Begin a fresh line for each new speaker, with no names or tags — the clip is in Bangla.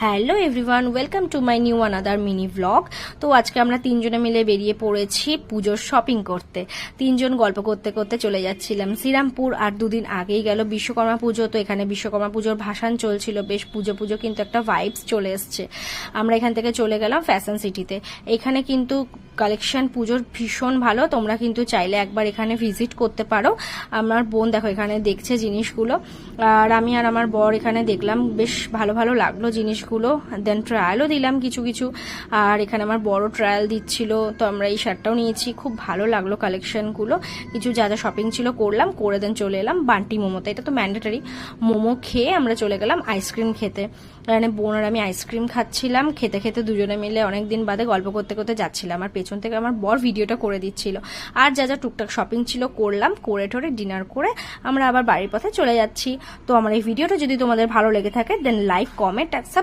Hello everyone, welcome to my new another mini blog. তো আজকে আমরা তিনজনে মিলে বেরিয়ে পড়েছি পুজোর শপিং করতে। তিনজন গল্প করতে করতে চলে যাচ্ছিলাম শ্রীরামপুর। আর দুদিন আগেই গেল বিশ্বকর্মা পুজো, তো এখানে বিশ্বকর্মা পুজোর ভাসান চলছিল, বেশ পুজো পুজো কিন্তু একটা ভাইবস চলে এসছে। আমরা এখান থেকে চলে গেলাম ফ্যাশন সিটিতে। এখানে কিন্তু কালেকশন পুজোর ভীষণ ভালো, তোমরা কিন্তু চাইলে একবার এখানে ভিজিট করতে পারো। আমার বোন দেখো এখানে দেখছে জিনিসগুলো, আর আমি আর আমার বর এখানে দেখলাম, বেশ ভালো ভালো লাগলো জিনিসগুলো। দেন ট্রায়ালও দিলাম কিছু কিছু, আর এখানে আমার বড় ট্রায়াল দিচ্ছিল, তো আমরা এই শার্টটাও নিয়েছি। খুব ভালো লাগলো কালেকশনগুলো। কিছু যা যা শপিং ছিল করলাম, করে দেন চলে এলাম বান্টি মোমোতে। এটা তো ম্যান্ডেটারি। মোমো খেয়ে আমরা চলে গেলাম আইসক্রিম খেতে। মানে বোন আর আমি আইসক্রিম খাচ্ছিলাম, খেতে খেতে দুজনে মিলে অনেকদিন বাদে গল্প করতে করতে যাচ্ছিলাম। আর পেছন থেকে আমার বর ভিডিওটা করে দিচ্ছিল। আর যা যা টুকটাক শপিং ছিল করলাম, করে ঠোরে ডিনার করে আমরা আবার বাড়ির পথে চলে যাচ্ছি। তো আমার এই ভিডিওটা যদি তোমাদের ভালো লেগে থাকে দেন লাইক, কমেন্ট আর